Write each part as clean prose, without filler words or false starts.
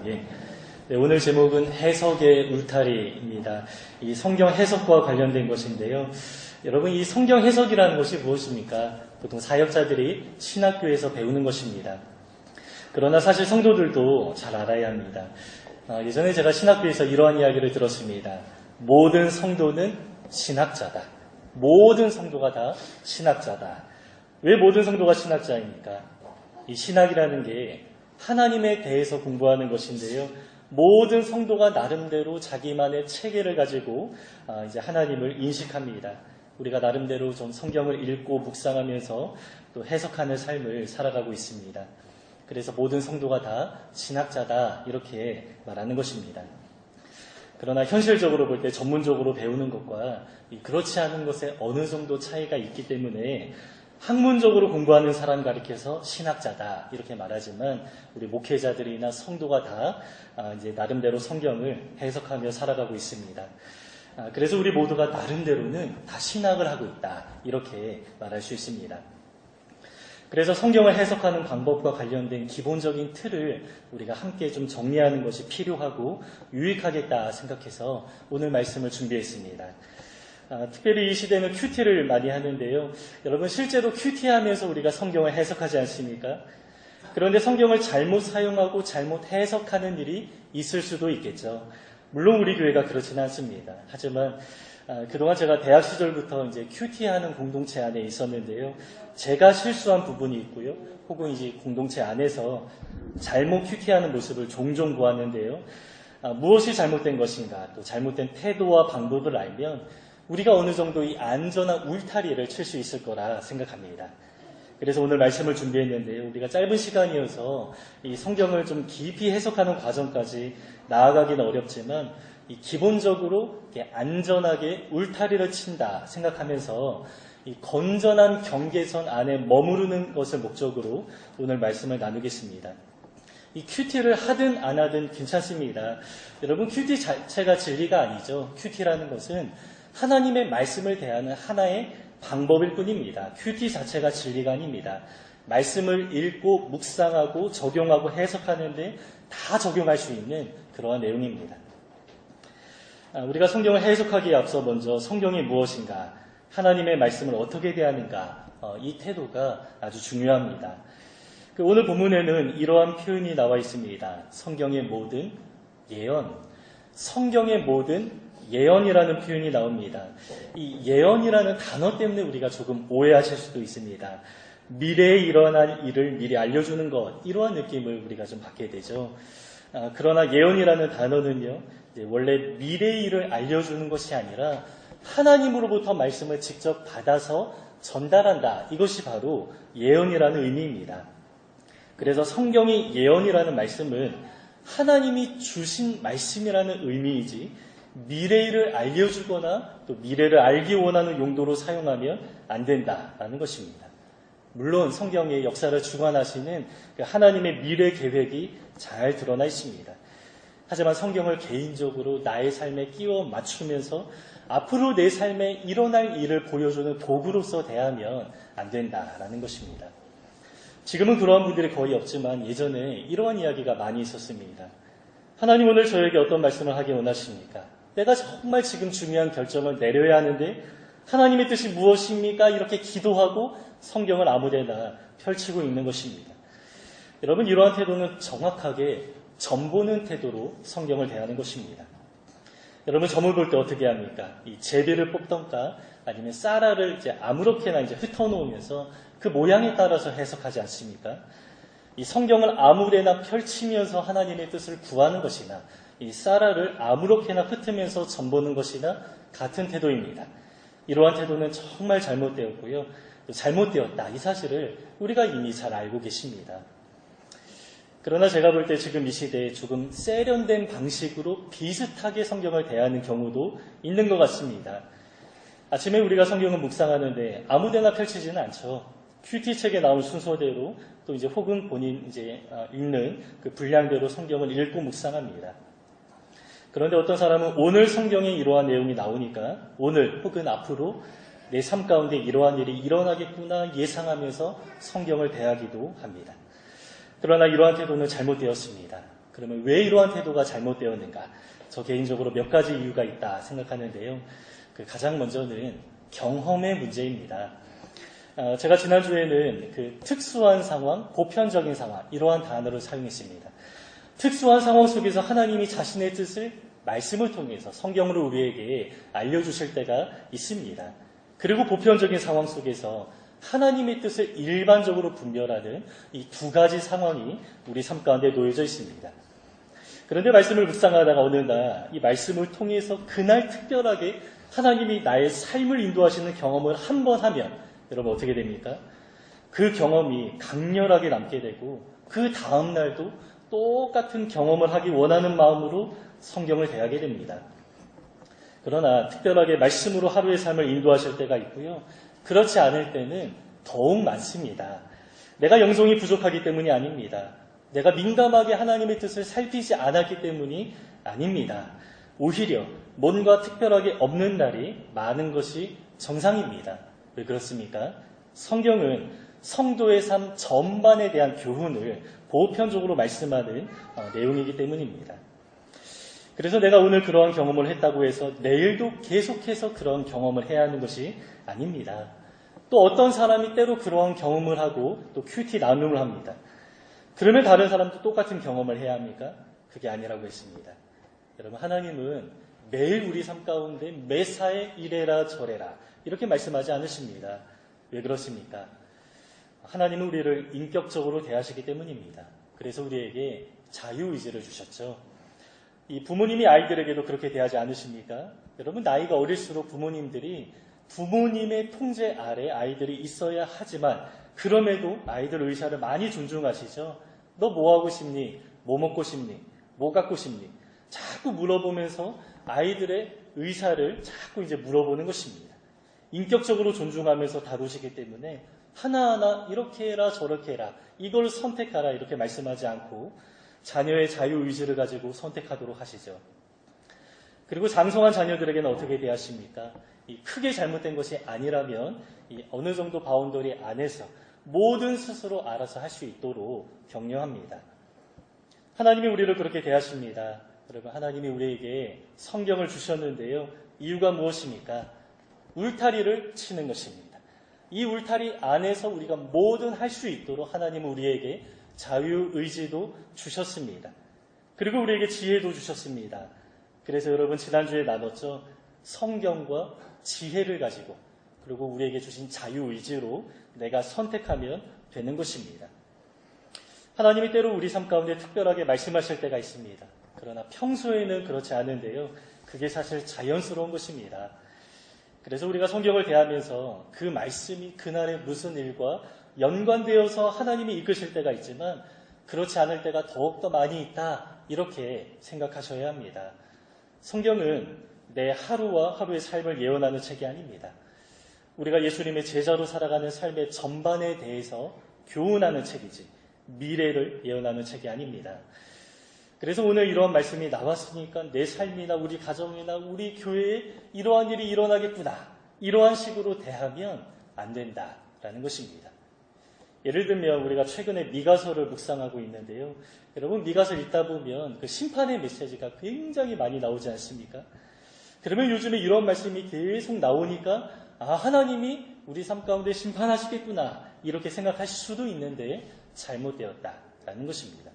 예. 네, 오늘 제목은 해석의 울타리입니다. 이 성경 해석과 관련된 것인데요. 여러분, 이 성경 해석이라는 것이 무엇입니까? 보통 사역자들이 신학교에서 배우는 것입니다. 그러나 사실 성도들도 잘 알아야 합니다. 예전에 제가 신학교에서 이러한 이야기를 들었습니다. 모든 성도는 신학자다. 모든 성도가 다 신학자다. 왜 모든 성도가 신학자입니까? 이 신학이라는 게 하나님에 대해서 공부하는 것인데요. 모든 성도가 나름대로 자기만의 체계를 가지고 이제 하나님을 인식합니다. 우리가 나름대로 좀 성경을 읽고 묵상하면서 또 해석하는 삶을 살아가고 있습니다. 그래서 모든 성도가 다 신학자다 이렇게 말하는 것입니다. 그러나 현실적으로 볼 때 전문적으로 배우는 것과 그렇지 않은 것에 어느 정도 차이가 있기 때문에 학문적으로 공부하는 사람 가리켜서 신학자다 이렇게 말하지만 우리 목회자들이나 성도가 다 이제 나름대로 성경을 해석하며 살아가고 있습니다. 그래서 우리 모두가 나름대로는 다 신학을 하고 있다 이렇게 말할 수 있습니다. 그래서 성경을 해석하는 방법과 관련된 기본적인 틀을 우리가 함께 좀 정리하는 것이 필요하고 유익하겠다 생각해서 오늘 말씀을 준비했습니다. 특별히 이 시대는 큐티를 많이 하는데요. 여러분 실제로 큐티하면서 우리가 성경을 해석하지 않습니까? 그런데 성경을 잘못 사용하고 잘못 해석하는 일이 있을 수도 있겠죠. 물론 우리 교회가 그렇지는 않습니다. 하지만 그동안 제가 대학 시절부터 이제 큐티하는 공동체 안에 있었는데요. 제가 실수한 부분이 있고요. 혹은 이제 공동체 안에서 잘못 큐티하는 모습을 종종 보았는데요. 무엇이 잘못된 것인가, 또 잘못된 태도와 방법을 알면 우리가 어느 정도 이 안전한 울타리를 칠 수 있을 거라 생각합니다. 그래서 오늘 말씀을 준비했는데요. 우리가 짧은 시간이어서 이 성경을 좀 깊이 해석하는 과정까지 나아가기는 어렵지만 이 기본적으로 안전하게 울타리를 친다 생각하면서 이 건전한 경계선 안에 머무르는 것을 목적으로 오늘 말씀을 나누겠습니다. 이 큐티를 하든 안 하든 괜찮습니다. 여러분 큐티 자체가 진리가 아니죠. 큐티라는 것은 하나님의 말씀을 대하는 하나의 방법일 뿐입니다. 큐티 자체가 진리가 아닙니다. 말씀을 읽고 묵상하고 적용하고 해석하는데 다 적용할 수 있는 그러한 내용입니다. 우리가 성경을 해석하기에 앞서 먼저 성경이 무엇인가, 하나님의 말씀을 어떻게 대하는가, 이 태도가 아주 중요합니다. 오늘 본문에는 이러한 표현이 나와 있습니다. 성경의 모든 예언, 성경의 모든 예언이라는 표현이 나옵니다. 이 예언이라는 단어 때문에 우리가 조금 오해하실 수도 있습니다. 미래에 일어날 일을 미리 알려주는 것, 이러한 느낌을 우리가 좀 받게 되죠. 그러나 예언이라는 단어는요, 원래 미래의 일을 알려주는 것이 아니라 하나님으로부터 말씀을 직접 받아서 전달한다. 이것이 바로 예언이라는 의미입니다. 그래서 성경이 예언이라는 말씀은 하나님이 주신 말씀이라는 의미이지 미래를 알려주거나 또 미래를 알기 원하는 용도로 사용하면 안 된다라는 것입니다. 물론 성경의 역사를 주관하시는 하나님의 미래 계획이 잘 드러나 있습니다. 하지만 성경을 개인적으로 나의 삶에 끼워 맞추면서 앞으로 내 삶에 일어날 일을 보여주는 도구로서 대하면 안 된다라는 것입니다. 지금은 그러한 분들이 거의 없지만 예전에 이러한 이야기가 많이 있었습니다. 하나님 오늘 저에게 어떤 말씀을 하기 원하십니까? 내가 정말 지금 중요한 결정을 내려야 하는데 하나님의 뜻이 무엇입니까? 이렇게 기도하고 성경을 아무데나 펼치고 있는 것입니다. 여러분 이러한 태도는 정확하게 점보는 태도로 성경을 대하는 것입니다. 여러분 점을 볼 때 어떻게 합니까? 이 제비를 뽑던가 아니면 쌀알을 이제 아무렇게나 이제 흩어놓으면서 그 모양에 따라서 해석하지 않습니까? 이 성경을 아무데나 펼치면서 하나님의 뜻을 구하는 것이나 이 쌀알을 아무렇게나 흩으면서 점보는 것이나 같은 태도입니다. 이러한 태도는 정말 잘못되었고요. 잘못되었다. 이 사실을 우리가 이미 잘 알고 계십니다. 그러나 제가 볼 때 지금 이 시대에 조금 세련된 방식으로 비슷하게 성경을 대하는 경우도 있는 것 같습니다. 아침에 우리가 성경을 묵상하는데 아무데나 펼치지는 않죠. 큐티 책에 나온 순서대로 또 이제 혹은 본인 이제 읽는 그 분량대로 성경을 읽고 묵상합니다. 그런데 어떤 사람은 오늘 성경에 이러한 내용이 나오니까 오늘 혹은 앞으로 내 삶 가운데 이러한 일이 일어나겠구나 예상하면서 성경을 대하기도 합니다. 그러나 이러한 태도는 잘못되었습니다. 그러면 왜 이러한 태도가 잘못되었는가? 저 개인적으로 몇 가지 이유가 있다 생각하는데요. 가장 먼저는 경험의 문제입니다. 제가 지난주에는 특수한 상황, 보편적인 상황, 이러한 단어를 사용했습니다. 특수한 상황 속에서 하나님이 자신의 뜻을 말씀을 통해서 성경으로 우리에게 알려주실 때가 있습니다. 그리고 보편적인 상황 속에서 하나님의 뜻을 일반적으로 분별하는 이 두 가지 상황이 우리 삶 가운데 놓여져 있습니다. 그런데 말씀을 묵상하다가 어느 날 이 말씀을 통해서 그날 특별하게 하나님이 나의 삶을 인도하시는 경험을 한 번 하면 여러분 어떻게 됩니까? 그 경험이 강렬하게 남게 되고 그 다음 날도 똑같은 경험을 하기 원하는 마음으로 성경을 대하게 됩니다. 그러나 특별하게 말씀으로 하루의 삶을 인도하실 때가 있고요. 그렇지 않을 때는 더욱 많습니다. 내가 영성이 부족하기 때문이 아닙니다. 내가 민감하게 하나님의 뜻을 살피지 않았기 때문이 아닙니다. 오히려 뭔가 특별하게 없는 날이 많은 것이 정상입니다. 왜 그렇습니까? 성경은 성도의 삶 전반에 대한 교훈을 보편적으로 말씀하는 내용이기 때문입니다. 그래서 내가 오늘 그러한 경험을 했다고 해서 내일도 계속해서 그런 경험을 해야 하는 것이 아닙니다. 또 어떤 사람이 때로 그러한 경험을 하고 또 큐티 나눔을 합니다. 그러면 다른 사람도 똑같은 경험을 해야 합니까? 그게 아니라고 했습니다. 여러분, 하나님은 매일 우리 삶 가운데 매사에 이래라 저래라 이렇게 말씀하지 않으십니다. 왜 그렇습니까? 하나님은 우리를 인격적으로 대하시기 때문입니다. 그래서 우리에게 자유의지를 주셨죠. 이 부모님이 아이들에게도 그렇게 대하지 않으십니까? 여러분, 나이가 어릴수록 부모님들이 부모님의 통제 아래 아이들이 있어야 하지만 그럼에도 아이들 의사를 많이 존중하시죠. 너 뭐 하고 싶니? 뭐 먹고 싶니? 뭐 갖고 싶니? 자꾸 물어보면서 아이들의 의사를 자꾸 이제 물어보는 것입니다. 인격적으로 존중하면서 다루시기 때문에 하나하나 이렇게 해라 저렇게 해라 이걸 선택하라 이렇게 말씀하지 않고 자녀의 자유의지를 가지고 선택하도록 하시죠. 그리고 장성한 자녀들에게는 어떻게 대하십니까? 크게 잘못된 것이 아니라면 어느 정도 바운더리 안에서 뭐든 스스로 알아서 할 수 있도록 격려합니다. 하나님이 우리를 그렇게 대하십니다. 여러분, 하나님이 우리에게 성경을 주셨는데요. 이유가 무엇입니까? 울타리를 치는 것입니다. 이 울타리 안에서 우리가 뭐든 할 수 있도록 하나님은 우리에게 자유의지도 주셨습니다. 그리고 우리에게 지혜도 주셨습니다. 그래서 여러분 지난주에 나눴죠. 성경과 지혜를 가지고 그리고 우리에게 주신 자유의지로 내가 선택하면 되는 것입니다. 하나님이 때로 우리 삶 가운데 특별하게 말씀하실 때가 있습니다. 그러나 평소에는 그렇지 않은데요. 그게 사실 자연스러운 것입니다. 그래서 우리가 성경을 대하면서 그 말씀이 그날의 무슨 일과 연관되어서 하나님이 이끄실 때가 있지만 그렇지 않을 때가 더욱더 많이 있다. 이렇게 생각하셔야 합니다. 성경은 내 하루와 하루의 삶을 예언하는 책이 아닙니다. 우리가 예수님의 제자로 살아가는 삶의 전반에 대해서 교훈하는 책이지 미래를 예언하는 책이 아닙니다. 그래서 오늘 이러한 말씀이 나왔으니까 내 삶이나 우리 가정이나 우리 교회에 이러한 일이 일어나겠구나. 이러한 식으로 대하면 안 된다라는 것입니다. 예를 들면 우리가 최근에 미가서를 묵상하고 있는데요. 여러분 미가서 읽다 보면 그 심판의 메시지가 굉장히 많이 나오지 않습니까? 그러면 요즘에 이런 말씀이 계속 나오니까 하나님이 우리 삶 가운데 심판하시겠구나 이렇게 생각하실 수도 있는데 잘못되었다라는 것입니다.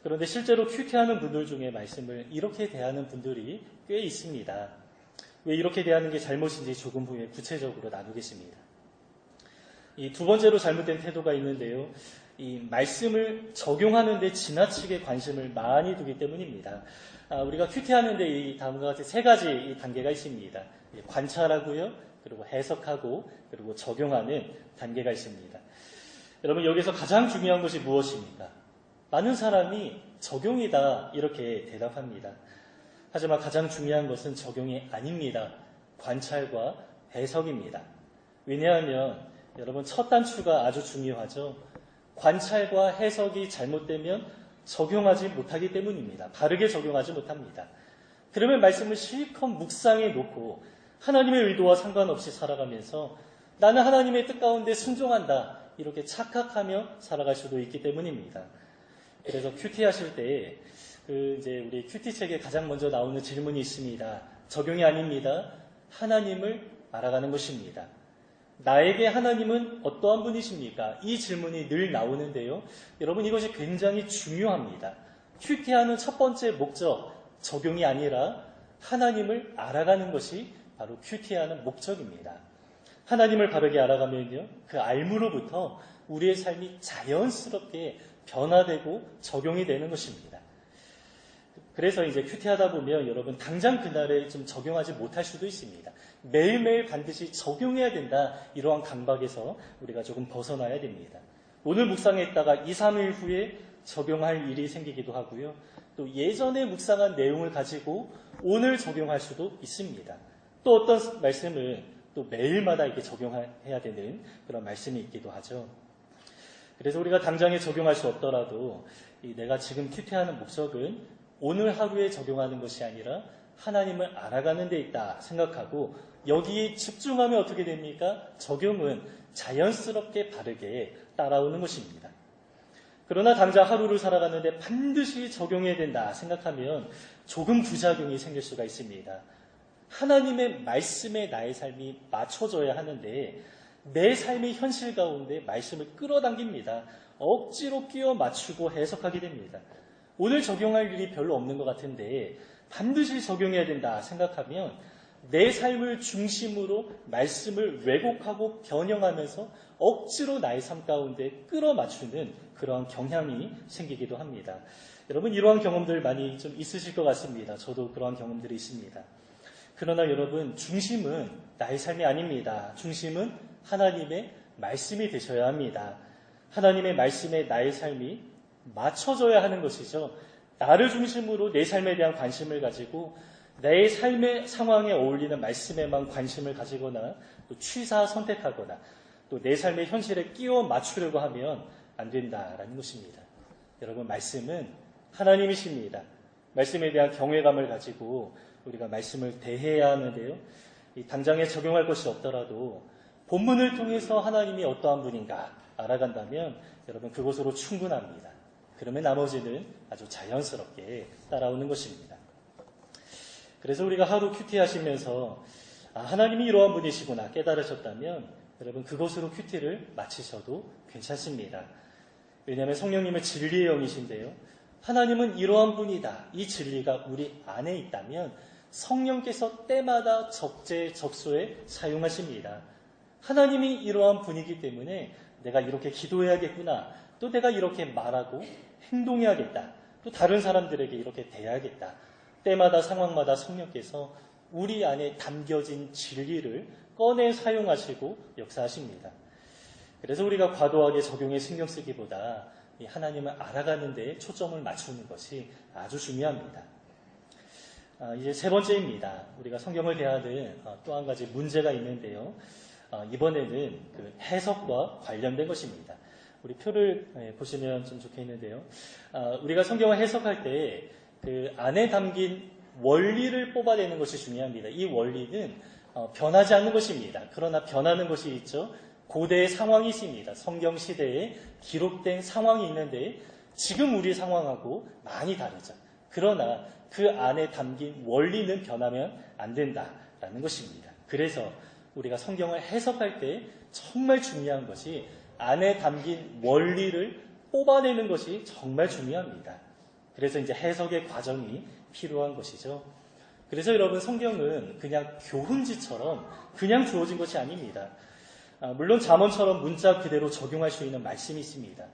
그런데 실제로 큐티하는 분들 중에 말씀을 이렇게 대하는 분들이 꽤 있습니다. 왜 이렇게 대하는 게 잘못인지 조금 후에 구체적으로 나누겠습니다. 이 두 번째로 잘못된 태도가 있는데요. 이 말씀을 적용하는 데 지나치게 관심을 많이 두기 때문입니다. 우리가 큐티하는 데 이 다음과 같이 세 가지 단계가 있습니다. 관찰하고요. 그리고 해석하고 그리고 적용하는 단계가 있습니다. 여러분 여기서 가장 중요한 것이 무엇입니까? 많은 사람이 적용이다 이렇게 대답합니다. 하지만 가장 중요한 것은 적용이 아닙니다. 관찰과 해석입니다. 왜냐하면 여러분 첫 단추가 아주 중요하죠. 관찰과 해석이 잘못되면 적용하지 못하기 때문입니다. 바르게 적용하지 못합니다. 그러면 말씀을 실컷 묵상해 놓고 하나님의 의도와 상관없이 살아가면서 나는 하나님의 뜻 가운데 순종한다 이렇게 착각하며 살아갈 수도 있기 때문입니다. 그래서 큐티하실 때 이제 우리 큐티 책에 가장 먼저 나오는 질문이 있습니다. 적용이 아닙니다. 하나님을 알아가는 것입니다. 나에게 하나님은 어떠한 분이십니까? 이 질문이 늘 나오는데요. 여러분, 이것이 굉장히 중요합니다. 큐티하는 첫 번째 목적, 적용이 아니라 하나님을 알아가는 것이 바로 큐티하는 목적입니다. 하나님을 바르게 알아가면요, 그 알므로부터 우리의 삶이 자연스럽게 변화되고 적용이 되는 것입니다. 그래서 이제 큐티하다 보면 여러분 당장 그날에 좀 적용하지 못할 수도 있습니다. 매일매일 반드시 적용해야 된다, 이러한 강박에서 우리가 조금 벗어나야 됩니다. 오늘 묵상했다가 2, 3일 후에 적용할 일이 생기기도 하고요. 또 예전에 묵상한 내용을 가지고 오늘 적용할 수도 있습니다. 또 어떤 말씀을 또 매일마다 이렇게 적용해야 되는 그런 말씀이 있기도 하죠. 그래서 우리가 당장에 적용할 수 없더라도 내가 지금 큐티하는 목적은 오늘 하루에 적용하는 것이 아니라 하나님을 알아가는 데 있다 생각하고 여기에 집중하면 어떻게 됩니까? 적용은 자연스럽게 바르게 따라오는 것입니다. 그러나 당장 하루를 살아가는데 반드시 적용해야 된다 생각하면 조금 부작용이 생길 수가 있습니다. 하나님의 말씀에 나의 삶이 맞춰져야 하는데 내 삶의 현실 가운데 말씀을 끌어당깁니다. 억지로 끼워 맞추고 해석하게 됩니다. 오늘 적용할 일이 별로 없는 것 같은데 반드시 적용해야 된다 생각하면 내 삶을 중심으로 말씀을 왜곡하고 변형하면서 억지로 나의 삶 가운데 끌어맞추는 그러한 경향이 생기기도 합니다. 여러분, 이러한 경험들 많이 좀 있으실 것 같습니다. 저도 그러한 경험들이 있습니다. 그러나 여러분, 중심은 나의 삶이 아닙니다. 중심은 하나님의 말씀이 되셔야 합니다. 하나님의 말씀에 나의 삶이 맞춰져야 하는 것이죠. 나를 중심으로 내 삶에 대한 관심을 가지고 내 삶의 상황에 어울리는 말씀에만 관심을 가지거나 또 취사 선택하거나 또 내 삶의 현실에 끼워 맞추려고 하면 안 된다라는 것입니다. 여러분, 말씀은 하나님이십니다. 말씀에 대한 경외감을 가지고 우리가 말씀을 대해야 하는데요. 당장에 적용할 것이 없더라도 본문을 통해서 하나님이 어떠한 분인가 알아간다면 여러분 그것으로 충분합니다. 그러면 나머지는 아주 자연스럽게 따라오는 것입니다. 그래서 우리가 하루 큐티 하시면서 하나님이 이러한 분이시구나 깨달으셨다면 여러분 그것으로 큐티를 마치셔도 괜찮습니다. 왜냐하면 성령님은 진리의 영이신데요. 하나님은 이러한 분이다. 이 진리가 우리 안에 있다면 성령께서 때마다 적재적소에 사용하십니다. 하나님이 이러한 분이기 때문에 내가 이렇게 기도해야겠구나. 또 내가 이렇게 말하고 행동해야겠다. 또 다른 사람들에게 이렇게 대해야겠다. 때마다 상황마다 성령께서 우리 안에 담겨진 진리를 꺼내 사용하시고 역사하십니다. 그래서 우리가 과도하게 적용에 신경 쓰기보다 이 하나님을 알아가는 데 초점을 맞추는 것이 아주 중요합니다. 이제 세 번째입니다. 우리가 성경을 대하는 또 한 가지 문제가 있는데요. 이번에는 그 해석과 관련된 것입니다. 우리 표를 보시면 좀 좋겠는데요. 우리가 성경을 해석할 때 그 안에 담긴 원리를 뽑아내는 것이 중요합니다. 이 원리는 변하지 않는 것입니다. 그러나 변하는 것이 있죠. 고대의 상황이 있습니다. 성경 시대에 기록된 상황이 있는데 지금 우리 상황하고 많이 다르죠. 그러나 그 안에 담긴 원리는 변하면 안 된다라는 것입니다. 그래서 우리가 성경을 해석할 때 정말 중요한 것이 안에 담긴 원리를 뽑아내는 것이 정말 중요합니다. 그래서 이제 해석의 과정이 필요한 것이죠. 그래서 여러분 성경은 그냥 교훈지처럼 그냥 주어진 것이 아닙니다. 물론 잠언처럼 문자 그대로 적용할 수 있는 말씀이 있습니다.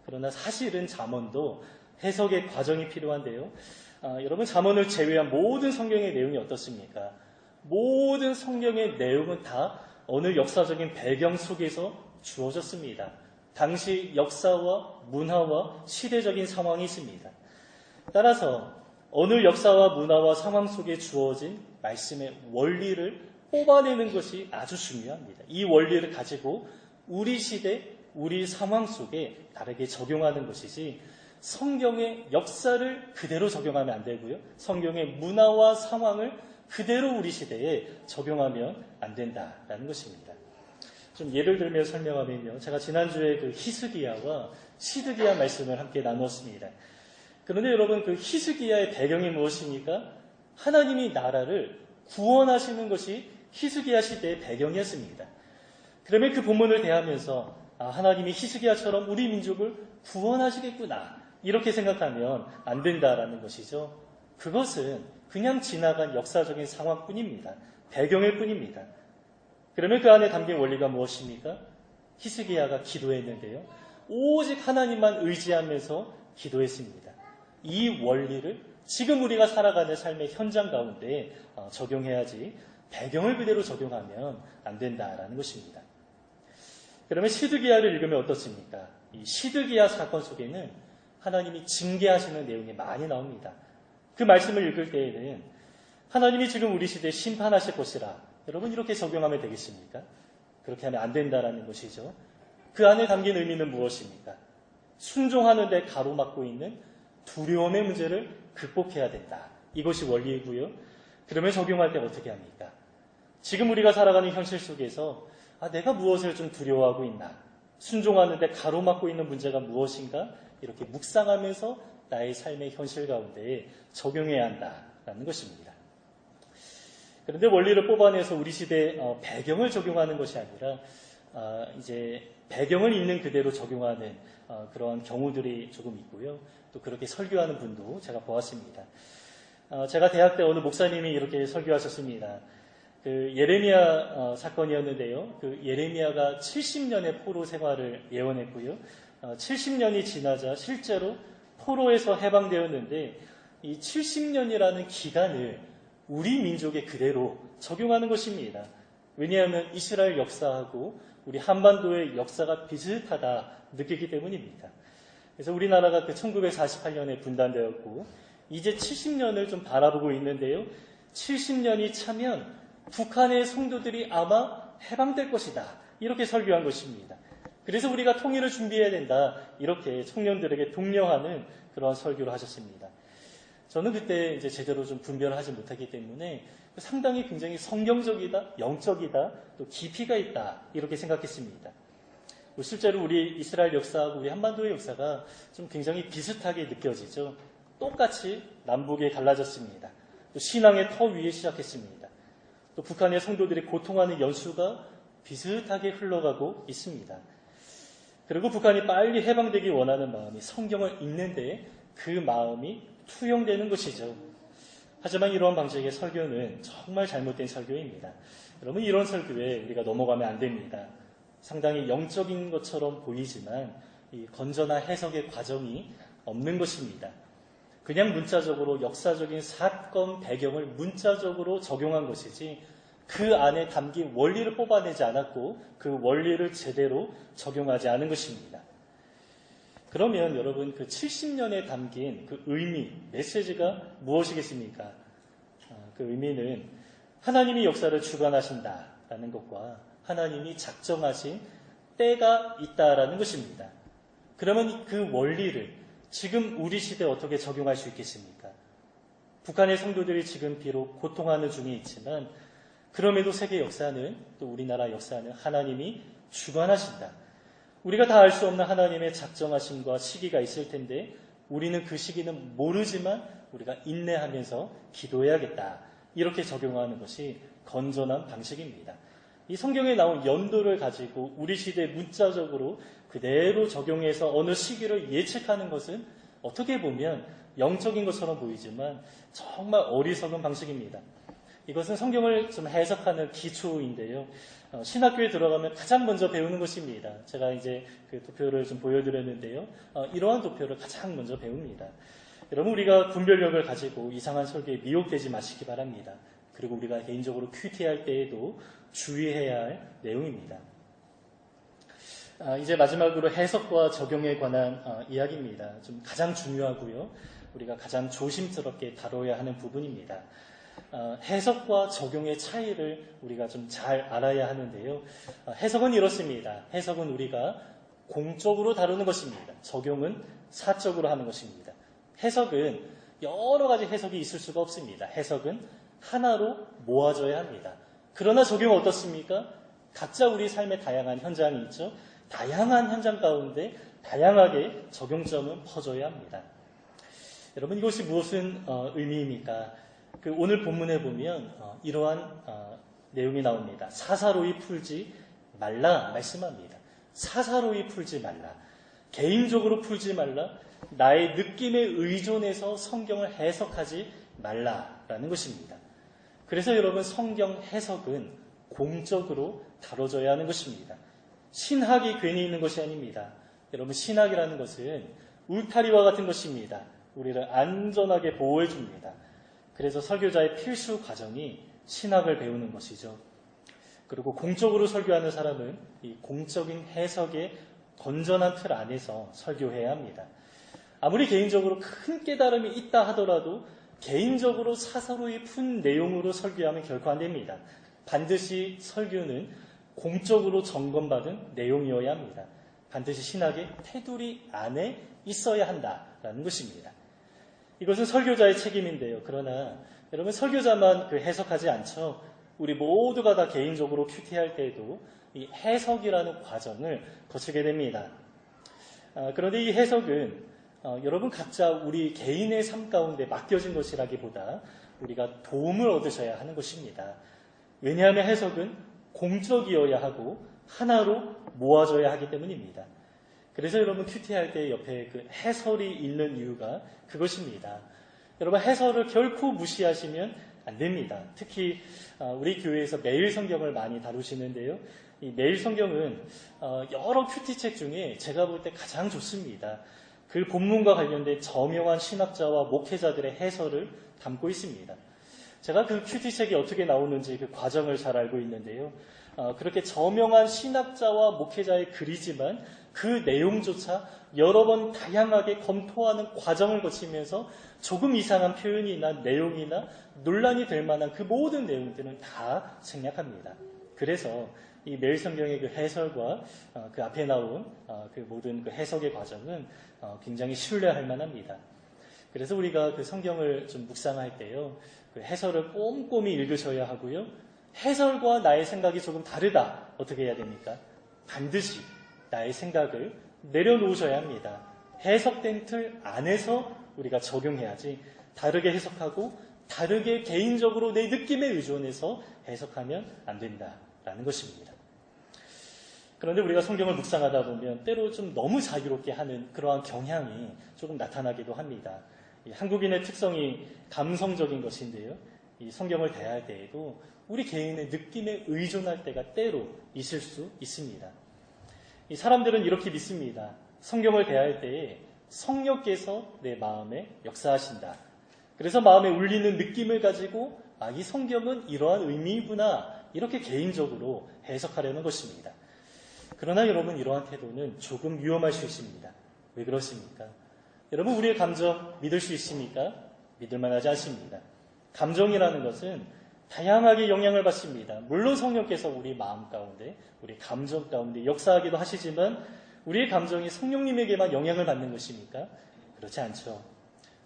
그러나 사실은 잠언도 해석의 과정이 필요한데요. 여러분 잠언을 제외한 모든 성경의 내용이 어떻습니까? 모든 성경의 내용은 다 어느 역사적인 배경 속에서 주어졌습니다. 당시 역사와 문화와 시대적인 상황이 있습니다. 따라서 어느 역사와 문화와 상황 속에 주어진 말씀의 원리를 뽑아내는 것이 아주 중요합니다. 이 원리를 가지고 우리 시대, 우리 상황 속에 다르게 적용하는 것이지 성경의 역사를 그대로 적용하면 안 되고요. 성경의 문화와 상황을 그대로 우리 시대에 적용하면 안 된다라는 것입니다. 좀 예를 들며 설명하면요. 제가 지난주에 그 히스기야와 시드기야 말씀을 함께 나누었습니다. 그런데 여러분, 그 히스기야의 배경이 무엇입니까? 하나님이 나라를 구원하시는 것이 히스기야 시대의 배경이었습니다. 그러면 그 본문을 대하면서 하나님이 히스기야처럼 우리 민족을 구원하시겠구나, 이렇게 생각하면 안 된다라는 것이죠. 그것은 그냥 지나간 역사적인 상황뿐입니다. 배경일 뿐입니다. 그러면 그 안에 담긴 원리가 무엇입니까? 히스기야가 기도했는데요, 오직 하나님만 의지하면서 기도했습니다. 이 원리를 지금 우리가 살아가는 삶의 현장 가운데 적용해야지, 배경을 그대로 적용하면 안 된다라는 것입니다. 그러면 시드기야를 읽으면 어떻습니까? 이 시드기야 사건 속에는 하나님이 징계하시는 내용이 많이 나옵니다. 그 말씀을 읽을 때에는 하나님이 지금 우리 시대에 심판하실 것이라, 여러분 이렇게 적용하면 되겠습니까? 그렇게 하면 안 된다라는 것이죠. 그 안에 담긴 의미는 무엇입니까? 순종하는 데 가로막고 있는 두려움의 문제를 극복해야 된다, 이것이 원리이고요. 그러면 적용할 때 어떻게 합니까? 지금 우리가 살아가는 현실 속에서 내가 무엇을 좀 두려워하고 있나, 순종하는 데 가로막고 있는 문제가 무엇인가, 이렇게 묵상하면서 나의 삶의 현실 가운데 적용해야 한다라는 것입니다. 그런데 원리를 뽑아내서 우리 시대의 배경을 적용하는 것이 아니라 이제 배경을 있는 그대로 적용하는 그러한 경우들이 조금 있고요. 또 그렇게 설교하는 분도 제가 보았습니다. 제가 대학 때 어느 목사님이 이렇게 설교하셨습니다. 그 예레미야 사건이었는데요. 그 예레미야가 70년의 포로 생활을 예언했고요. 70년이 지나자 실제로 포로에서 해방되었는데, 이 70년이라는 기간을 우리 민족에 그대로 적용하는 것입니다. 왜냐하면 이스라엘 역사하고 우리 한반도의 역사가 비슷하다 느끼기 때문입니다. 그래서 우리나라가 그 1948년에 분단되었고 이제 70년을 좀 바라보고 있는데요. 70년이 차면 북한의 성도들이 아마 해방될 것이다, 이렇게 설교한 것입니다. 그래서 우리가 통일을 준비해야 된다, 이렇게 청년들에게 독려하는 그런 설교를 하셨습니다. 저는 그때 이제 제대로 좀 분별을 하지 못하기 때문에 상당히 굉장히 성경적이다, 영적이다, 또 깊이가 있다, 이렇게 생각했습니다. 실제로 우리 이스라엘 역사하고 우리 한반도의 역사가 좀 굉장히 비슷하게 느껴지죠. 똑같이 남북에 갈라졌습니다. 또 신앙의 터 위에 시작했습니다. 또 북한의 성도들이 고통하는 연수가 비슷하게 흘러가고 있습니다. 그리고 북한이 빨리 해방되기 원하는 마음이 성경을 읽는데 그 마음이 투영되는 것이죠. 하지만 이러한 방식의 설교는 정말 잘못된 설교입니다. 여러분, 이런 설교에 우리가 넘어가면 안 됩니다. 상당히 영적인 것처럼 보이지만 이 건전한 해석의 과정이 없는 것입니다. 그냥 문자적으로 역사적인 사건 배경을 문자적으로 적용한 것이지 그 안에 담긴 원리를 뽑아내지 않았고 그 원리를 제대로 적용하지 않은 것입니다. 그러면 여러분, 그 70년에 담긴 그 의미, 메시지가 무엇이겠습니까? 그 의미는 하나님이 역사를 주관하신다라는 것과 하나님이 작정하신 때가 있다라는 것입니다. 그러면 그 원리를 지금 우리 시대에 어떻게 적용할 수 있겠습니까? 북한의 성도들이 지금 비록 고통하는 중에 있지만 그럼에도 세계 역사는, 또 우리나라 역사는 하나님이 주관하신다. 우리가 다 알 수 없는 하나님의 작정하심과 시기가 있을 텐데 우리는 그 시기는 모르지만 우리가 인내하면서 기도해야겠다, 이렇게 적용하는 것이 건전한 방식입니다. 이 성경에 나온 연도를 가지고 우리 시대에 문자적으로 그대로 적용해서 어느 시기를 예측하는 것은 어떻게 보면 영적인 것처럼 보이지만 정말 어리석은 방식입니다. 이것은 성경을 좀 해석하는 기초인데요. 신학교에 들어가면 가장 먼저 배우는 것입니다. 제가 이제 그 도표를 좀 보여드렸는데요. 이러한 도표를 가장 먼저 배웁니다. 여러분, 우리가 분별력을 가지고 이상한 설교에 미혹되지 마시기 바랍니다. 그리고 우리가 개인적으로 큐티할 때에도 주의해야 할 내용입니다. 이제 마지막으로 해석과 적용에 관한 이야기입니다. 좀 가장 중요하고요. 우리가 가장 조심스럽게 다뤄야 하는 부분입니다. 해석과 적용의 차이를 우리가 좀 잘 알아야 하는데요. 해석은 이렇습니다. 해석은 우리가 공적으로 다루는 것입니다. 적용은 사적으로 하는 것입니다. 해석은 여러 가지 해석이 있을 수가 없습니다. 해석은 하나로 모아져야 합니다. 그러나 적용은 어떻습니까? 각자 우리 삶의 다양한 현장이 있죠. 다양한 현장 가운데 다양하게 적용점은 퍼져야 합니다. 여러분 이것이 무슨 의미입니까? 그 오늘 본문에 보면 이러한 내용이 나옵니다. 사사로이 풀지 말라 말씀합니다. 사사로이 풀지 말라. 개인적으로 풀지 말라. 나의 느낌에 의존해서 성경을 해석하지 말라라는 것입니다. 그래서 여러분 성경 해석은 공적으로 다뤄져야 하는 것입니다. 신학이 괜히 있는 것이 아닙니다. 여러분 신학이라는 것은 울타리와 같은 것입니다. 우리를 안전하게 보호해 줍니다. 그래서 설교자의 필수 과정이 신학을 배우는 것이죠. 그리고 공적으로 설교하는 사람은 이 공적인 해석의 건전한 틀 안에서 설교해야 합니다. 아무리 개인적으로 큰 깨달음이 있다 하더라도 개인적으로 사사로이 푼 내용으로 설교하면 결코 안 됩니다. 반드시 설교는 공적으로 점검받은 내용이어야 합니다. 반드시 신학의 테두리 안에 있어야 한다라는 것입니다. 이것은 설교자의 책임인데요. 그러나 여러분 설교자만 해석하지 않죠. 우리 모두가 다 개인적으로 큐티할 때에도 이 해석이라는 과정을 거치게 됩니다. 그런데 이 해석은 여러분 각자 우리 개인의 삶 가운데 맡겨진 것이라기보다 우리가 도움을 얻으셔야 하는 것입니다. 왜냐하면 해석은 공적이어야 하고 하나로 모아져야 하기 때문입니다. 그래서 여러분 큐티할 때 옆에 그 해설이 있는 이유가 그것입니다. 여러분 해설을 결코 무시하시면 안 됩니다. 특히 우리 교회에서 매일 성경을 많이 다루시는데요. 이 매일 성경은 여러 큐티책 중에 제가 볼 때 가장 좋습니다. 그 본문과 관련된 저명한 신학자와 목회자들의 해설을 담고 있습니다. 제가 그 큐티책이 어떻게 나오는지 그 과정을 잘 알고 있는데요. 그렇게 저명한 신학자와 목회자의 글이지만 그 내용조차 여러 번 다양하게 검토하는 과정을 거치면서 조금 이상한 표현이나 내용이나 논란이 될 만한 그 모든 내용들은 다 생략합니다. 그래서 이 매일 성경의 그 해설과 그 앞에 나온 그 모든 그 해석의 과정은 굉장히 신뢰할 만합니다. 그래서 우리가 그 성경을 좀 묵상할 때요, 그 해설을 꼼꼼히 읽으셔야 하고요. 해설과 나의 생각이 조금 다르다. 어떻게 해야 됩니까? 반드시 나의 생각을 내려놓으셔야 합니다. 해석된 틀 안에서 우리가 적용해야지 다르게 해석하고 다르게 개인적으로 내 느낌에 의존해서 해석하면 안 된다라는 것입니다. 그런데 우리가 성경을 묵상하다 보면 때로 좀 너무 자유롭게 하는 그러한 경향이 조금 나타나기도 합니다. 이 한국인의 특성이 감성적인 것인데요. 이 성경을 대할 때에도 우리 개인의 느낌에 의존할 때가 때로 있을 수 있습니다. 이 사람들은 이렇게 믿습니다. 성경을 대할 때에 성령께서 내 마음에 역사하신다. 그래서 마음에 울리는 느낌을 가지고 이 성경은 이러한 의미이구나 이렇게 개인적으로 해석하려는 것입니다. 그러나 여러분 이러한 태도는 조금 위험할 수 있습니다. 왜 그렇습니까? 여러분 우리의 감정 믿을 수 있습니까? 믿을 만하지 않습니다. 감정이라는 것은 다양하게 영향을 받습니다. 물론 성령께서 우리 마음 가운데, 우리 감정 가운데 역사하기도 하시지만 우리의 감정이 성령님에게만 영향을 받는 것입니까? 그렇지 않죠.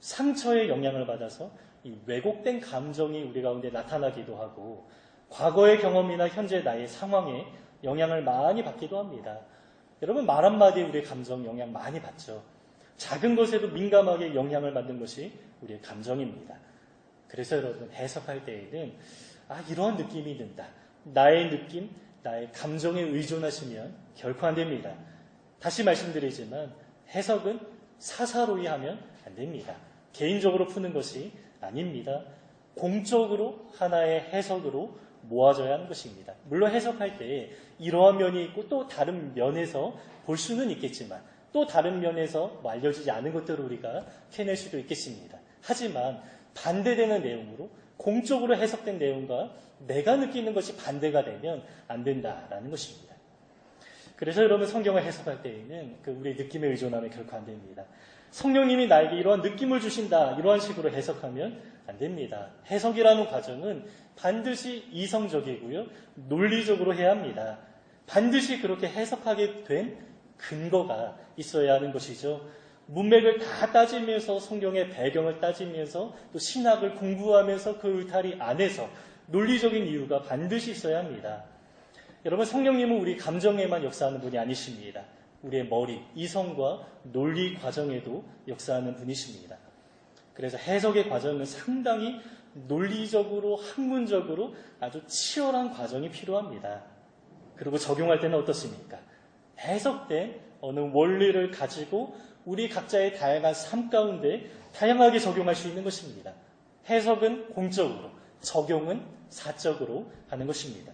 상처에 영향을 받아서 이 왜곡된 감정이 우리 가운데 나타나기도 하고 과거의 경험이나 현재 나의 상황에 영향을 많이 받기도 합니다. 여러분 말 한마디에 우리의 감정 영향 많이 받죠. 작은 것에도 민감하게 영향을 받는 것이 우리의 감정입니다. 그래서 여러분 해석할 때에는 이러한 느낌이 든다. 나의 느낌, 나의 감정에 의존하시면 결코 안 됩니다. 다시 말씀드리지만 해석은 사사로이 하면 안 됩니다. 개인적으로 푸는 것이 아닙니다. 공적으로 하나의 해석으로 모아져야 하는 것입니다. 물론 해석할 때 이러한 면이 있고 또 다른 면에서 볼 수는 있겠지만 또 다른 면에서 알려지지 않은 것들을 우리가 캐낼 수도 있겠습니다. 하지만 반대되는 내용으로 공적으로 해석된 내용과 내가 느끼는 것이 반대가 되면 안 된다라는 것입니다. 그래서 여러분 성경을 해석할 때에는 우리의 느낌에 의존하면 결코 안 됩니다. 성령님이 나에게 이러한 느낌을 주신다 이러한 식으로 해석하면 안 됩니다. 해석이라는 과정은 반드시 이성적이고요. 논리적으로 해야 합니다. 반드시 그렇게 해석하게 된 근거가 있어야 하는 것이죠. 문맥을 다 따지면서 성경의 배경을 따지면서 또 신학을 공부하면서 그 울타리 안에서 논리적인 이유가 반드시 있어야 합니다. 여러분 성령님은 우리 감정에만 역사하는 분이 아니십니다. 우리의 머리, 이성과 논리 과정에도 역사하는 분이십니다. 그래서 해석의 과정은 상당히 논리적으로, 학문적으로 아주 치열한 과정이 필요합니다. 그리고 적용할 때는 어떻습니까? 해석된 어느 원리를 가지고 우리 각자의 다양한 삶 가운데 다양하게 적용할 수 있는 것입니다. 해석은 공적으로, 적용은 사적으로 하는 것입니다.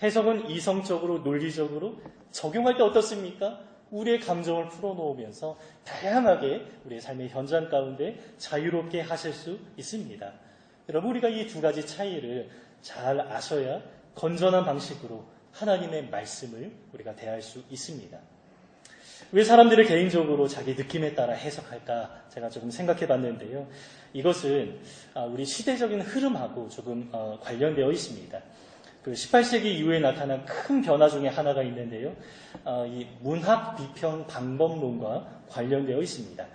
해석은 이성적으로, 논리적으로, 적용할 때 어떻습니까? 우리의 감정을 풀어놓으면서 다양하게 우리의 삶의 현장 가운데 자유롭게 하실 수 있습니다. 여러분, 우리가 이 두 가지 차이를 잘 아셔야 건전한 방식으로 하나님의 말씀을 우리가 대할 수 있습니다. 왜 사람들이 개인적으로 자기 느낌에 따라 해석할까 제가 조금 생각해 봤는데요. 이것은 우리 시대적인 흐름하고 조금 관련되어 있습니다. 그 18세기 이후에 나타난 큰 변화 중에 하나가 있는데요. 이 문학 비평 방법론과 관련되어 있습니다.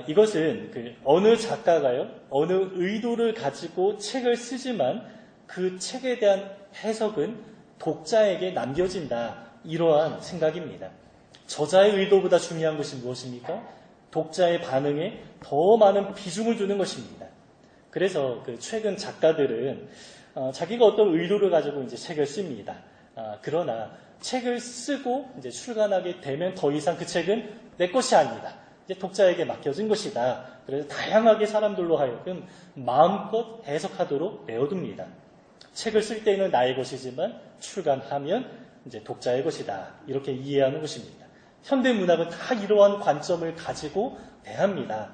이것은 어느 작가가요, 어느 의도를 가지고 책을 쓰지만 그 책에 대한 해석은 독자에게 남겨진다. 이러한 생각입니다. 저자의 의도보다 중요한 것이 무엇입니까? 독자의 반응에 더 많은 비중을 두는 것입니다. 그래서 최근 작가들은 자기가 어떤 의도를 가지고 이제 책을 씁니다. 그러나 책을 쓰고 이제 출간하게 되면 더 이상 그 책은 내 것이 아니다. 이제 독자에게 맡겨진 것이다. 그래서 다양하게 사람들로 하여금 마음껏 해석하도록 내어둡니다. 책을 쓸 때는 나의 것이지만 출간하면 이제 독자의 것이다. 이렇게 이해하는 것입니다. 현대 문학은 다 이러한 관점을 가지고 대합니다.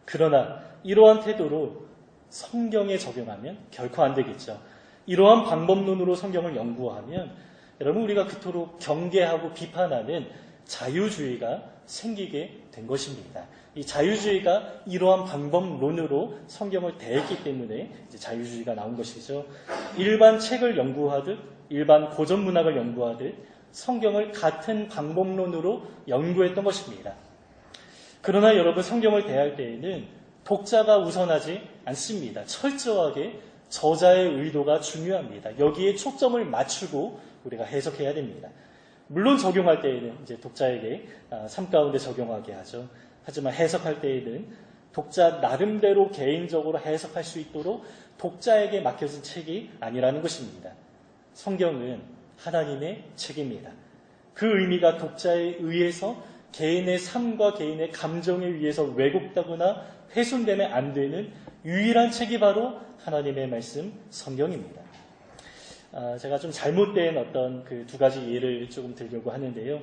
그러나 이러한 태도로 성경에 적용하면 결코 안 되겠죠. 이러한 방법론으로 성경을 연구하면 여러분 우리가 그토록 경계하고 비판하는 자유주의가 생기게 된 것입니다. 이 자유주의가 이러한 방법론으로 성경을 대했기 때문에 이제 자유주의가 나온 것이죠. 일반 책을 연구하듯 일반 고전문학을 연구하듯 성경을 같은 방법론으로 연구했던 것입니다. 그러나 여러분 성경을 대할 때에는 독자가 우선하지 않습니다. 철저하게 저자의 의도가 중요합니다. 여기에 초점을 맞추고 우리가 해석해야 됩니다. 물론 적용할 때에는 이제 독자에게 삶 가운데 적용하게 하죠. 하지만 해석할 때에는 독자 나름대로 개인적으로 해석할 수 있도록 독자에게 맡겨진 책이 아니라는 것입니다. 성경은 하나님의 책입니다. 그 의미가 독자에 의해서 개인의 삶과 개인의 감정에 의해서 왜곡되거나 훼손되면 안 되는 유일한 책이 바로 하나님의 말씀 성경입니다. 제가 좀 잘못된 어떤 그 두 가지 예를 조금 들려고 하는데요.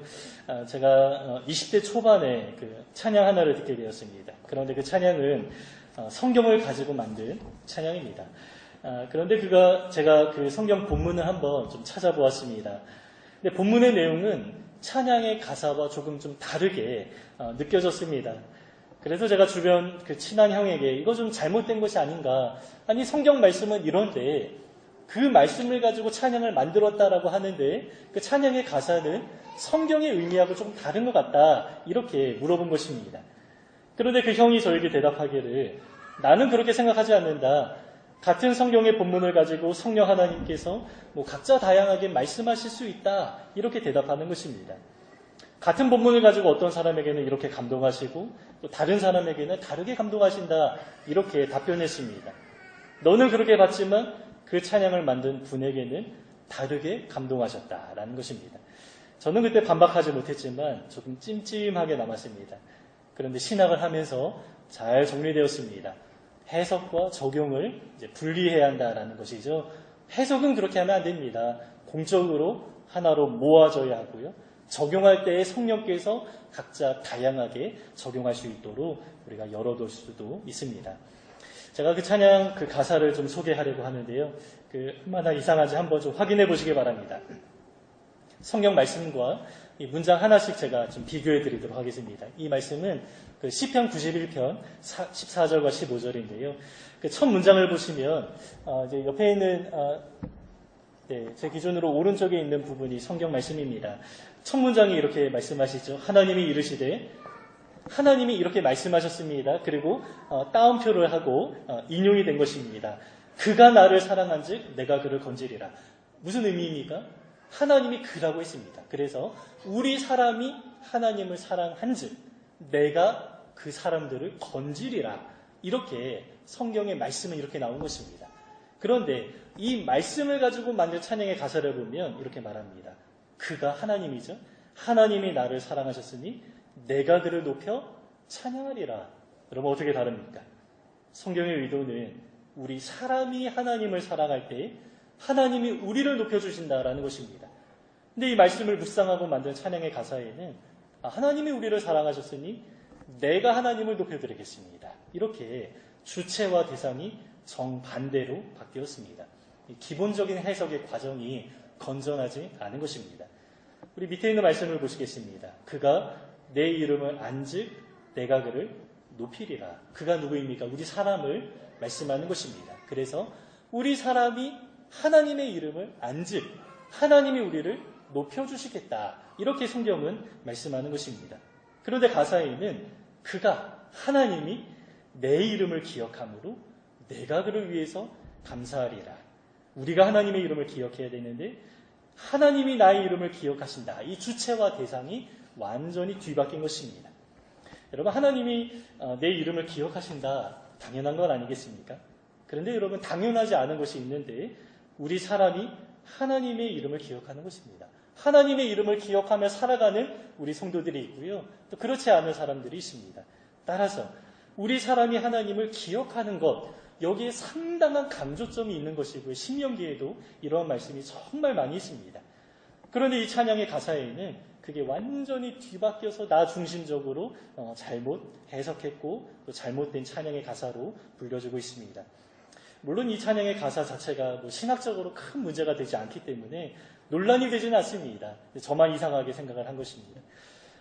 제가 20대 초반에 그 찬양 하나를 듣게 되었습니다. 그런데 그 찬양은 성경을 가지고 만든 찬양입니다. 그런데 제가 그 성경 본문을 한번 좀 찾아보았습니다. 근데 본문의 내용은 찬양의 가사와 조금 좀 다르게 느껴졌습니다. 그래서 제가 주변 그 친한 형에게 이거 좀 잘못된 것이 아닌가. 아니 성경 말씀은 이런데 그 말씀을 가지고 찬양을 만들었다라고 하는데 그 찬양의 가사는 성경의 의미하고 좀 다른 것 같다. 이렇게 물어본 것입니다. 그런데 그 형이 저에게 대답하기를 나는 그렇게 생각하지 않는다. 같은 성경의 본문을 가지고 성령 하나님께서 각자 다양하게 말씀하실 수 있다. 이렇게 대답하는 것입니다. 같은 본문을 가지고 어떤 사람에게는 이렇게 감동하시고 또 다른 사람에게는 다르게 감동하신다. 이렇게 답변했습니다. 너는 그렇게 봤지만 그 찬양을 만든 분에게는 다르게 감동하셨다라는 것입니다. 저는 그때 반박하지 못했지만 조금 찜찜하게 남았습니다. 그런데 신학을 하면서 잘 정리되었습니다. 해석과 적용을 이제 분리해야 한다라는 것이죠. 해석은 그렇게 하면 안 됩니다. 공적으로 하나로 모아져야 하고요. 적용할 때에 성령께서 각자 다양하게 적용할 수 있도록 우리가 열어둘 수도 있습니다. 제가 그 찬양 그 가사를 좀 소개하려고 하는데요. 얼마나 이상한지 한번 좀 확인해 보시기 바랍니다. 성경 말씀과 이 문장 하나씩 제가 좀 비교해 드리도록 하겠습니다. 이 말씀은 그 시편 91편 14절과 15절인데요. 그 첫 문장을 보시면 이제 옆에 있는 제 기준으로 오른쪽에 있는 부분이 성경 말씀입니다. 첫 문장이 이렇게 말씀하시죠. 하나님이 이르시되 하나님이 이렇게 말씀하셨습니다. 그리고 따옴표를 하고 인용이 된 것입니다. 그가 나를 사랑한즉 내가 그를 건지리라. 무슨 의미입니까? 하나님이 그라고 했습니다. 그래서 우리 사람이 하나님을 사랑한즉 내가 그 사람들을 건지리라. 이렇게 성경의 말씀은 이렇게 나온 것입니다. 그런데 이 말씀을 가지고 만든 찬양의 가사를 보면 이렇게 말합니다. 그가 하나님이죠. 하나님이 나를 사랑하셨으니 내가 그를 높여 찬양하리라. 여러분 어떻게 다릅니까? 성경의 의도는 우리 사람이 하나님을 사랑할 때 하나님이 우리를 높여주신다라는 것입니다. 근데 이 말씀을 묵상하고 만든 찬양의 가사에는 하나님이 우리를 사랑하셨으니 내가 하나님을 높여드리겠습니다. 이렇게 주체와 대상이 정반대로 바뀌었습니다. 기본적인 해석의 과정이 건전하지 않은 것입니다. 우리 밑에 있는 말씀을 보시겠습니다. 그가 내 이름을 안즉 내가 그를 높이리라. 그가 누구입니까? 우리 사람을 말씀하는 것입니다. 그래서 우리 사람이 하나님의 이름을 안즉 하나님이 우리를 높여주시겠다. 이렇게 성경은 말씀하는 것입니다. 그런데 가사에는 그가 하나님이 내 이름을 기억함으로 내가 그를 위해서 감사하리라. 우리가 하나님의 이름을 기억해야 되는데 하나님이 나의 이름을 기억하신다. 이 주체와 대상이 완전히 뒤바뀐 것입니다. 여러분 하나님이 내 이름을 기억하신다. 당연한 건 아니겠습니까? 그런데 여러분 당연하지 않은 것이 있는데 우리 사람이 하나님의 이름을 기억하는 것입니다. 하나님의 이름을 기억하며 살아가는 우리 성도들이 있고요. 또 그렇지 않은 사람들이 있습니다. 따라서 우리 사람이 하나님을 기억하는 것, 여기에 상당한 강조점이 있는 것이고요. 신명기에도 이러한 말씀이 정말 많이 있습니다. 그런데 이 찬양의 가사에는 그게 완전히 뒤바뀌어서 나 중심적으로 잘못 해석했고 또 잘못된 찬양의 가사로 불려지고 있습니다. 물론 이 찬양의 가사 자체가 신학적으로 큰 문제가 되지 않기 때문에 논란이 되지는 않습니다. 저만 이상하게 생각을 한 것입니다.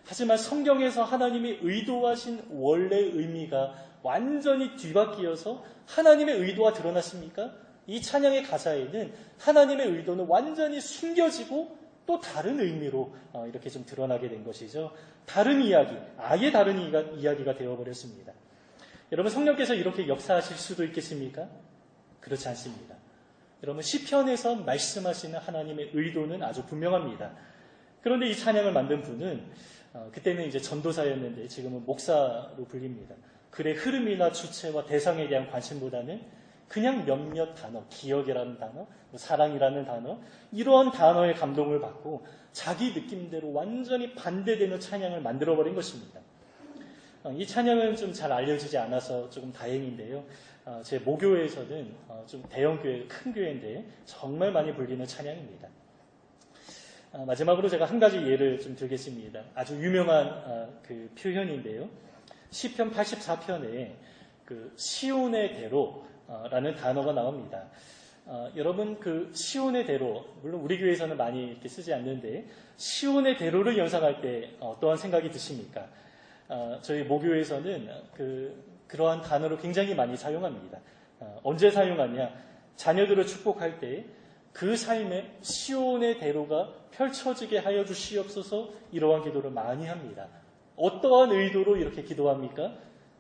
하지만 성경에서 하나님이 의도하신 원래의 의미가 완전히 뒤바뀌어서 하나님의 의도가 드러났습니까? 이 찬양의 가사에는 하나님의 의도는 완전히 숨겨지고 또 다른 의미로 이렇게 좀 드러나게 된 것이죠. 다른 이야기, 아예 다른 이야기가 되어버렸습니다. 여러분 성령께서 이렇게 역사하실 수도 있겠습니까? 그렇지 않습니다. 여러분 시편에서 말씀하시는 하나님의 의도는 아주 분명합니다. 그런데 이 찬양을 만든 분은 그때는 이제 전도사였는데 지금은 목사로 불립니다. 글의 흐름이나 주체와 대상에 대한 관심보다는 그냥 몇몇 단어, 기억이라는 단어, 사랑이라는 단어, 이러한 단어에 감동을 받고 자기 느낌대로 완전히 반대되는 찬양을 만들어버린 것입니다. 이 찬양은 좀 잘 알려지지 않아서 조금 다행인데요. 제 모교에서는 좀 대형교회, 큰 교회인데 정말 많이 불리는 찬양입니다. 마지막으로 제가 한 가지 예를 좀 들겠습니다. 아주 유명한 그 표현인데요. 시편 84편에 그 시온의 대로라는 단어가 나옵니다. 여러분 그 시온의 대로, 물론 우리 교회에서는 많이 이렇게 쓰지 않는데 시온의 대로를 연상할 때 어떠한 생각이 드십니까? 저희 모교에서는 그러한 단어를 굉장히 많이 사용합니다. 언제 사용하냐? 자녀들을 축복할 때 그 삶에 시온의 대로가 펼쳐지게 하여 주시옵소서 이러한 기도를 많이 합니다. 어떠한 의도로 이렇게 기도합니까?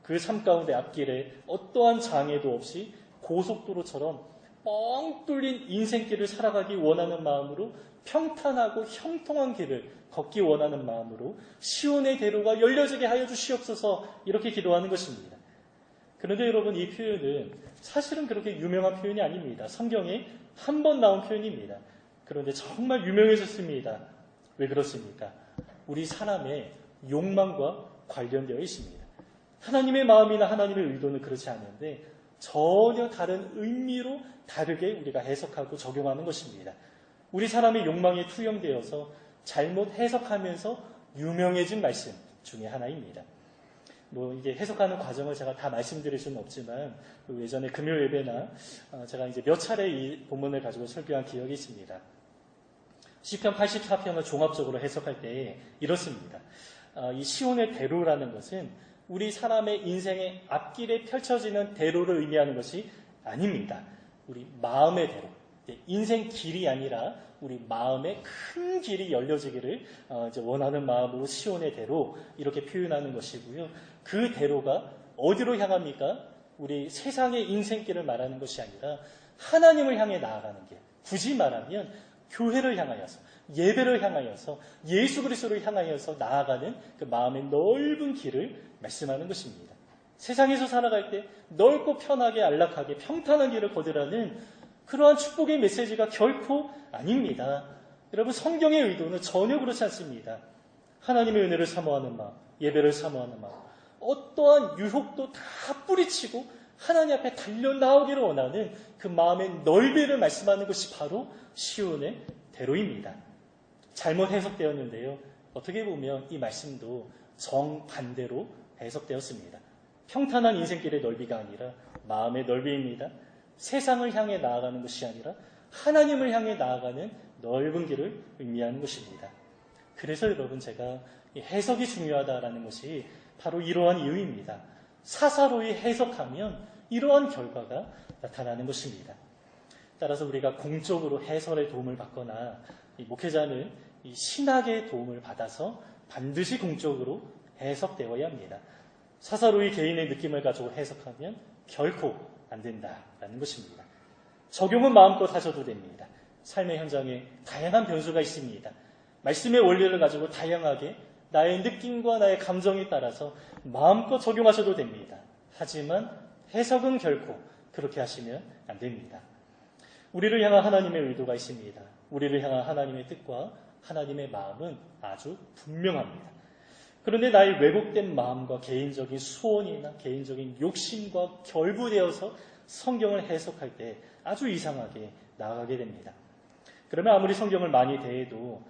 그 삶 가운데 앞길에 어떠한 장애도 없이 고속도로처럼 뻥 뚫린 인생길을 살아가기 원하는 마음으로 평탄하고 형통한 길을 걷기 원하는 마음으로 시온의 대로가 열려지게 하여 주시옵소서 이렇게 기도하는 것입니다. 그런데 여러분 이 표현은 사실은 그렇게 유명한 표현이 아닙니다. 성경에 한 번 나온 표현입니다. 그런데 정말 유명해졌습니다. 왜 그렇습니까? 우리 사람의 욕망과 관련되어 있습니다. 하나님의 마음이나 하나님의 의도는 그렇지 않은데 전혀 다른 의미로 다르게 우리가 해석하고 적용하는 것입니다. 우리 사람의 욕망에 투영되어서 잘못 해석하면서 유명해진 말씀 중에 하나입니다. 이게 해석하는 과정을 제가 다 말씀드릴 수는 없지만 예전에 금요 예배나 제가 이제 몇 차례 이 본문을 가지고 설교한 기억이 있습니다. 시편 84편을 종합적으로 해석할 때 이렇습니다. 이 시온의 대로라는 것은 우리 사람의 인생의 앞길에 펼쳐지는 대로를 의미하는 것이 아닙니다. 우리 마음의 대로, 인생 길이 아니라 우리 마음의 큰 길이 열려지기를 이제 원하는 마음으로 시온의 대로 이렇게 표현하는 것이고요. 그 대로가 어디로 향합니까? 우리 세상의 인생길을 말하는 것이 아니라 하나님을 향해 나아가는 길. 굳이 말하면 교회를 향하여서, 예배를 향하여서, 예수 그리스도를 향하여서 나아가는 그 마음의 넓은 길을 말씀하는 것입니다. 세상에서 살아갈 때 넓고 편하게 안락하게 평탄한 길을 걷으라는 그러한 축복의 메시지가 결코 아닙니다. 여러분, 성경의 의도는 전혀 그렇지 않습니다. 하나님의 은혜를 사모하는 마음, 예배를 사모하는 마음, 어떠한 유혹도 다 뿌리치고 하나님 앞에 달려나오기를 원하는 그 마음의 넓이를 말씀하는 것이 바로 시온의 대로입니다. 잘못 해석되었는데요. 어떻게 보면 이 말씀도 정반대로 해석되었습니다. 평탄한 인생길의 넓이가 아니라 마음의 넓이입니다. 세상을 향해 나아가는 것이 아니라 하나님을 향해 나아가는 넓은 길을 의미하는 것입니다. 그래서 여러분, 제가 해석이 중요하다라는 것이 바로 이러한 이유입니다. 사사로이 해석하면 이러한 결과가 나타나는 것입니다. 따라서 우리가 공적으로 해설의 도움을 받거나 목회자는 이 신학의 도움을 받아서 반드시 공적으로 해석되어야 합니다. 사사로이 개인의 느낌을 가지고 해석하면 결코 안 된다라는 것입니다. 적용은 마음껏 하셔도 됩니다. 삶의 현장에 다양한 변수가 있습니다. 말씀의 원리를 가지고 다양하게 나의 느낌과 나의 감정에 따라서 마음껏 적용하셔도 됩니다. 하지만 해석은 결코 그렇게 하시면 안 됩니다. 우리를 향한 하나님의 의도가 있습니다. 우리를 향한 하나님의 뜻과 하나님의 마음은 아주 분명합니다. 그런데 나의 왜곡된 마음과 개인적인 소원이나 개인적인 욕심과 결부되어서 성경을 해석할 때 아주 이상하게 나아가게 됩니다. 그러면 아무리 성경을 많이 대해도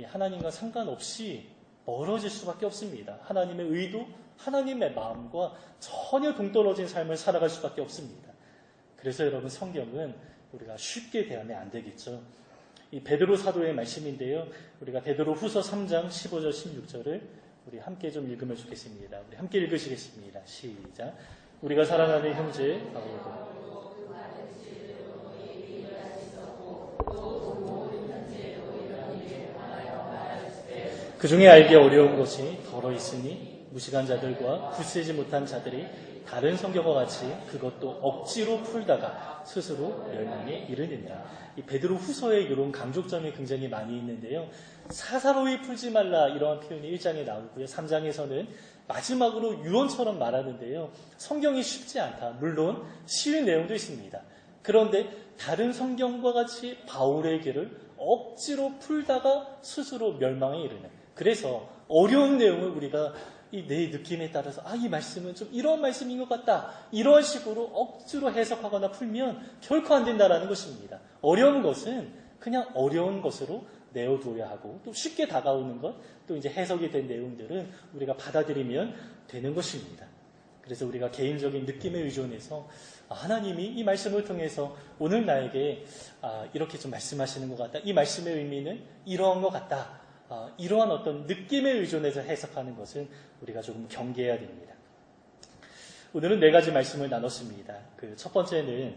하나님과 상관없이 멀어질 수밖에 없습니다. 하나님의 의도, 하나님의 마음과 전혀 동떨어진 삶을 살아갈 수밖에 없습니다. 그래서 여러분, 성경은 우리가 쉽게 대하면 안 되겠죠. 이 베드로 사도의 말씀인데요. 우리가 베드로 후서 3장 15절 16절을 우리 함께 좀 읽으면 좋겠습니다. 우리 함께 읽으시겠습니다. 시작. 우리가 사랑하는 형제 바울도 그 중에 알기 어려운 것이 더러 있으니 무식한 자들과 굳세지 못한 자들이 다른 성경과 같이 그것도 억지로 풀다가 스스로 멸망에 이르느니라. 이 베드로 후서에 이런 강조점이 굉장히 많이 있는데요. 사사로이 풀지 말라 이러한 표현이 1장에 나오고요. 3장에서는 마지막으로 유언처럼 말하는데요. 성경이 쉽지 않다. 물론 쉬운 내용도 있습니다. 그런데 다른 성경과 같이 바울의 길을 억지로 풀다가 스스로 멸망에 이르는, 그래서 어려운 내용을 우리가 내 느낌에 따라서 이 말씀은 좀 이런 말씀인 것 같다, 이런 식으로 억지로 해석하거나 풀면 결코 안 된다라는 것입니다. 어려운 것은 그냥 어려운 것으로 내어두어야 하고, 또 쉽게 다가오는 것, 또 이제 해석이 된 내용들은 우리가 받아들이면 되는 것입니다. 그래서 우리가 개인적인 느낌에 의존해서 하나님이 이 말씀을 통해서 오늘 나에게 이렇게 좀 말씀하시는 것 같다, 이 말씀의 의미는 이러한 것 같다, 이러한 어떤 느낌에 의존해서 해석하는 것은 우리가 조금 경계해야 됩니다. 오늘은 4가지 말씀을 나눴습니다. 그 첫 번째는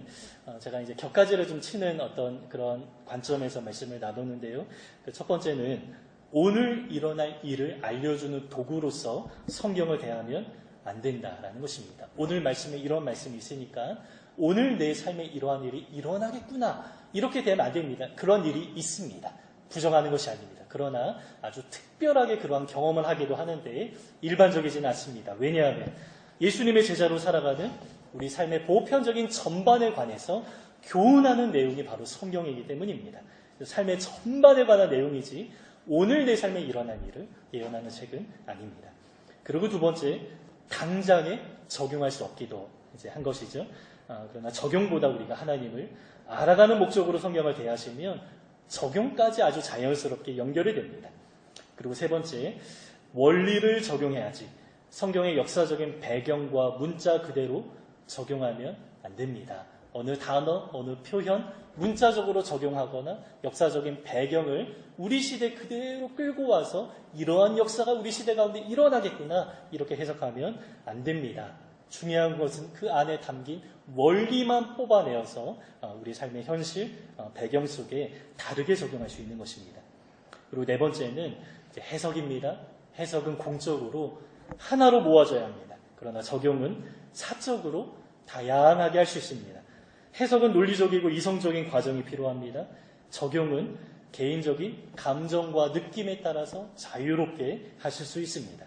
제가 이제 격가지를 좀 치는 어떤 그런 관점에서 말씀을 나눴는데요. 그 첫 번째는 오늘 일어날 일을 알려주는 도구로서 성경을 대하면 안 된다라는 것입니다. 오늘 말씀에 이런 말씀이 있으니까 오늘 내 삶에 이러한 일이 일어나겠구나, 이렇게 되면 안 됩니다. 그런 일이 있습니다. 부정하는 것이 아닙니다. 그러나 아주 특별하게 그러한 경험을 하기도 하는데 일반적이지는 않습니다. 왜냐하면 예수님의 제자로 살아가는 우리 삶의 보편적인 전반에 관해서 교훈하는 내용이 바로 성경이기 때문입니다. 삶의 전반에 관한 내용이지 오늘 내 삶에 일어난 일을 예언하는 책은 아닙니다. 그리고 두 번째, 당장에 적용할 수 없기도 이제 한 것이죠. 그러나 적용보다 우리가 하나님을 알아가는 목적으로 성경을 대하시면 적용까지 아주 자연스럽게 연결이 됩니다. 그리고 세 번째, 원리를 적용해야지 성경의 역사적인 배경과 문자 그대로 적용하면 안 됩니다. 어느 단어, 어느 표현, 문자적으로 적용하거나 역사적인 배경을 우리 시대 그대로 끌고 와서 이러한 역사가 우리 시대 가운데 일어나겠구나, 이렇게 해석하면 안 됩니다. 중요한 것은 그 안에 담긴 원리만 뽑아내어서 우리 삶의 현실, 배경 속에 다르게 적용할 수 있는 것입니다. 그리고 네 번째는 이제 해석입니다. 해석은 공적으로 하나로 모아져야 합니다. 그러나 적용은 사적으로 다양하게 할 수 있습니다. 해석은 논리적이고 이성적인 과정이 필요합니다. 적용은 개인적인 감정과 느낌에 따라서 자유롭게 하실 수 있습니다.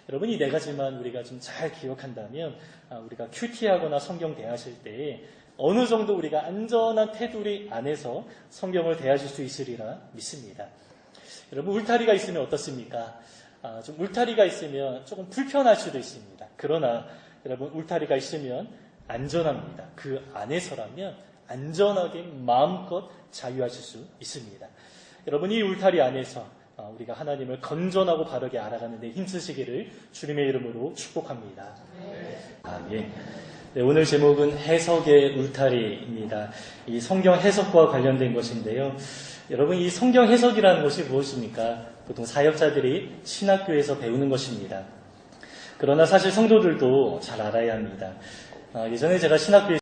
여러분 이 네 가지만 우리가 좀 잘 기억한다면 우리가 큐티하거나 성경 대하실 때 어느 정도 우리가 안전한 테두리 안에서 성경을 대하실 수 있으리라 믿습니다. 여러분 울타리가 있으면 어떻습니까? 좀 울타리가 있으면 조금 불편할 수도 있습니다. 그러나 여러분 울타리가 있으면 안전합니다. 그 안에서라면 안전하게 마음껏 자유하실 수 있습니다. 여러분 이 울타리 안에서 우리가 하나님을 건전하고 바르게 알아가는 데 힘쓰시기를 주님의 이름으로 축복합니다. 예. 네, 오늘 제목은 해석의 울타리입니다. 이 성경 해석과 관련된 것인데요. 여러분 이 성경 해석이라는 것이 무엇입니까? 보통 사역자들이 신학교에서 배우는 것입니다. 그러나 사실 성도들도 잘 알아야 합니다. 예전에 제가 신학교에